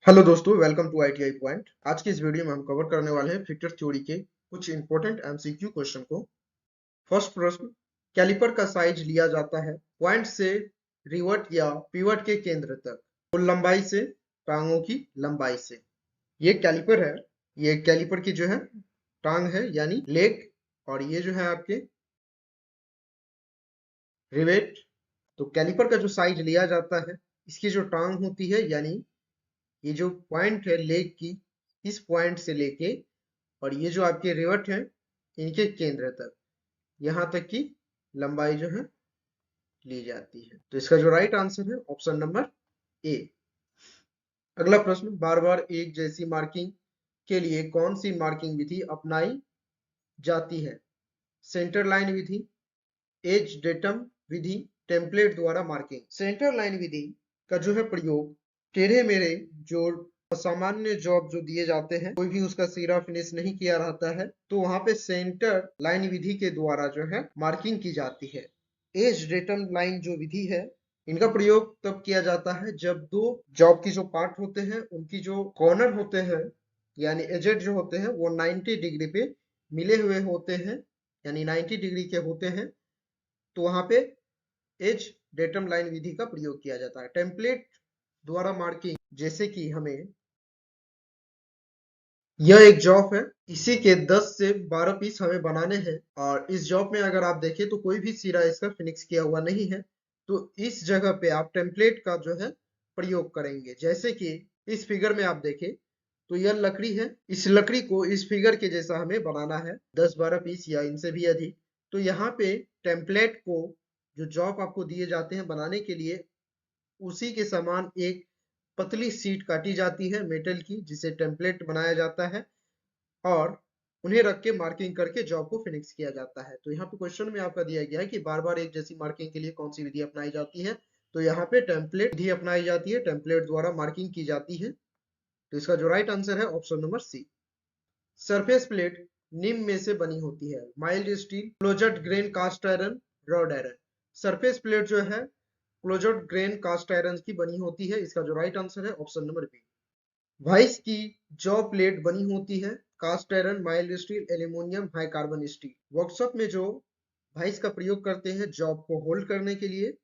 Hello दोस्तों, welcome to ITI point. आज की इस वीडियो में हम कवर करने वाले हैं फिक्टर थ्योरी के कुछ इंपॉर्टेंट एमसीक्यू क्वेश्चन को। फर्स्ट प्रश्न, कैलिपर का साइज लिया जाता है पॉइंट से रिवट या पिवट के केंद्र तक, कुल लंबाई से, टांगों की लंबाई से। ये कैलिपर है, ये कैलिपर की जो है टांग है यानी लेग, और ये जो है आपके रिवेट। तो कैलिपर का जो साइज लिया जाता है, इसकी जो टांग होती है यानी ये जो पॉइंट है लेग की, इस पॉइंट से लेके और ये जो आपके रिवट है इनके केंद्र तक, यहाँ तक की लंबाई जो है ली जाती है। तो इसका जो राइट आंसर है ऑप्शन नंबर ए। अगला प्रश्न, बार बार एक जैसी मार्किंग के लिए कौन सी मार्किंग विधि अपनाई जाती है? सेंटर लाइन विधि, एज डेटम विधि, टेम्पलेट द्वारा मार्किंग। सेंटर लाइन विधि का जो है प्रयोग टेढ़े मेढ़े जो सामान्य जॉब जो दिए जाते हैं, कोई भी उसका सिरा फिनिश नहीं किया रहता है, तो वहां पे सेंटर लाइन विधि के द्वारा जो है मार्किंग की जाती है। एज डेटम लाइन जो विधि है, इनका प्रयोग तब किया जाता है जब दो जॉब की जो पार्ट होते हैं उनकी जो कॉर्नर होते हैं यानी एजेड जो होते हैं वो 90 डिग्री पे मिले हुए होते हैं, यानी 90 डिग्री के होते हैं, तो वहां पे एज डेटम लाइन विधि का प्रयोग किया जाता है। टेम्पलेट द्वारा मार्किंग, जैसे कि हमें यह एक जॉब है, इसी के 10 से 12 पीस हमें बनाने हैं, और इस जॉब में अगर आप देखें तो कोई भी सिरा इसका फिनिक्स किया हुआ नहीं है, तो इस जगह पे आप टेम्पलेट का जो है प्रयोग करेंगे। जैसे कि इस फिगर में आप देखें तो यह लकड़ी है, इस लकड़ी को इस फिगर के जैसा हमें बनाना है 10-12 पीस या इनसे भी अधिक। तो यहाँ पे टेम्पलेट को, जो जॉब आपको दिए जाते हैं बनाने के लिए, उसी के समान एक पतली शीट काटी जाती है मेटल की, जिसे टेम्पलेट बनाया जाता है, और उन्हें रख के मार्किंग करके जॉब को फिनिक्स किया जाता है। तो यहाँ पे क्वेश्चन में आपका दिया गया है कि बार बार एक जैसी मार्किंग के लिए कौन सी विधि अपनाई जाती है, तो यहाँ पे टेम्पलेट विधि अपनाई जाती है, टेम्पलेट द्वारा मार्किंग की जाती है। तो इसका जो राइट आंसर है option number C. Surface plate निम्न में से बनी होती है? Mild steel, closed grain cast iron, wrought iron. Surface plate जो है क्लोज्ड ग्रेन कास्ट आयरन की बनी होती है। इसका जो राइट आंसर है ऑप्शन नंबर बी। वाइस की जॉ प्लेट बनी होती है? Cast iron, mild steel, aluminium, high carbon steel. Workshop में जो वाइस का प्रयोग करते हैं जॉब को होल्ड करने के लिए,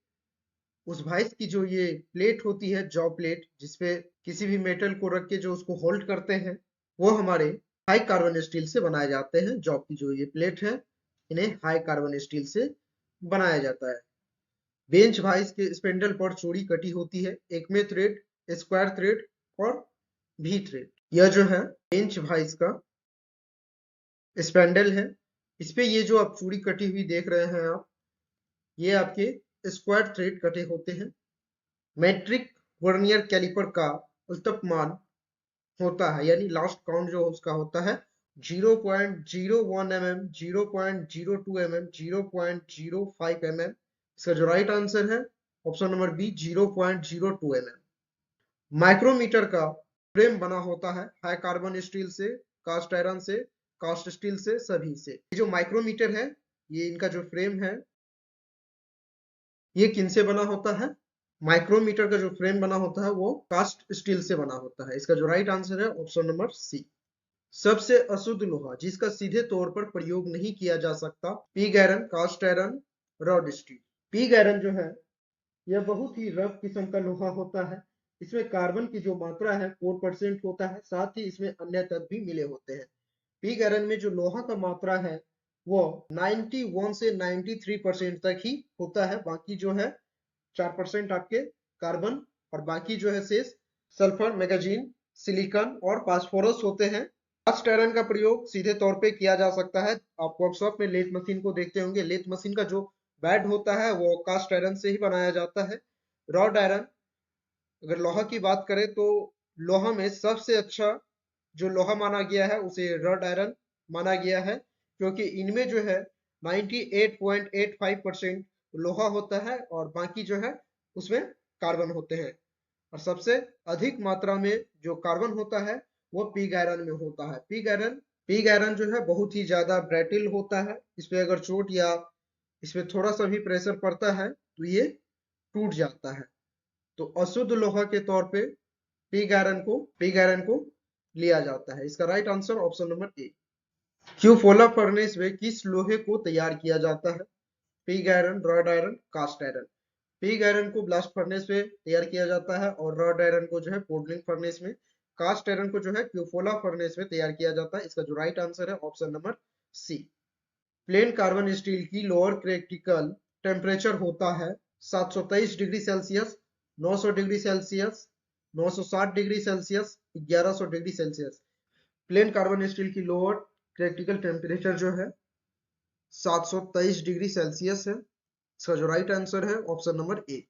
उस वाइस की जो ये प्लेट होती है, जॉ प्लेट, जिसपे किसी भी मेटल को रख के जो उसको होल्ड करते हैं, वो हमारे हाई कार्बन स्टील से बनाए जाते हैं। जॉब की जो ये प्लेट है, इन्हें हाई कार्बन स्टील से बनाया जाता है। बेंच वाइस के स्पेंडल पर चौड़ी कटी होती है? एकमे थ्रेड, स्क्वायर थ्रेड और भी थ्रेड। यह जो है बेंच वाइस का स्पेंडल है, इस पे ये जो आप चूड़ी कटी हुई देख रहे हैं आप, ये आपके स्क्वायर थ्रेड कटे होते हैं। मैट्रिक वर्नियर कैलिपर का उल्तप मान होता है, यानी लास्ट काउंट जो उसका होता है 0.01 mm, 0.02 mm, 0.05 mm। इसका जो राइट आंसर है option number B, 0.02 mm। Micrometer का फ्रेम बना होता है हाई कार्बन स्टील से, कास्ट आयरन से, कास्ट स्टील से, सभी से। ये जो माइक्रोमीटर है, ये इनका जो फ्रेम है, ये किन से बना होता है? माइक्रोमीटर का जो फ्रेम बना होता है वो कास्ट स्टील से बना होता है। इसका जो राइट आंसर है ऑप्शन नंबर सी। सबसे अशुद्ध लोहा जिसका सीधे तौर पर प्रयोग नहीं किया जा सकता? Pig iron, cast iron, wrought steel. Pig iron जो है यह बहुत ही रफ किस्म का लोहा होता है। इसमें कार्बन की जो मात्रा है 4% होता है, साथ ही इसमें अन्य तत्व भी मिले होते हैं। पिग आयरन में जो लोहा का मात्रा है वो 91 से 93% तक ही होता है। बाकी जो है 4% आपके कार्बन, और बाकी जो है शेष सल्फर, मैग्नीशियम, सिलिकॉन और फास्फोरस होते हैं। कास्ट आयरन का प्रयोग सीधे तौर पे किया जा सकता है। आप वर्कशॉप में लेथ मशीन को देखते होंगे, लेथ मशीन का जो बेड होता है वो कास्ट आयरन से ही बनाया जाता है। रॉड आयरन, अगर लोहा की बात करें तो लोहा में सबसे अच्छा जो लोहा माना गया है उसे रॉड आयरन माना गया है, क्योंकि इनमें जो है 98.85% लोहा होता है और बाकी जो है उसमें कार्बन होते हैं, और सबसे अधिक मात्रा में जो कार्बन होता है वो पिग आयरन में होता है। पिग आयरन जो है बहुत ही ज्यादा ब्रेटिल होता है, इसमें अगर चोट या इसमें थोड़ा सा भी प्रेशर पड़ता है तो ये टूट जाता है। तो अशुद्ध लोहा के तौर पे पिग आयरन को लिया जाता है। इसका right answer option number A. Cupola furnace में किस लोहे को तैयार किया जाता है? Pig iron, wrought iron, cast iron. Pig iron को ब्लास्ट फर्नेस में तैयार किया जाता है और रॉड आयरन को जो है पोडलिंग फर्नेस में, कास्ट आयरन को जो है क्यूफोला फर्नेस में तैयार किया जाता है। इसका जो राइट आंसर है option number C. Plain carbon steel की लोअर क्रिटिकल टेम्परेचर होता है 723 degree Celsius, 900 degree Celsius, 960 degree Celsius, 1100 degree Celsius. Plain carbon steel की लोअर क्रिटिकल टेम्परेचर जो है 723 डिग्री सेल्सियस है। इसका जो राइट आंसर है ऑप्शन नंबर ए।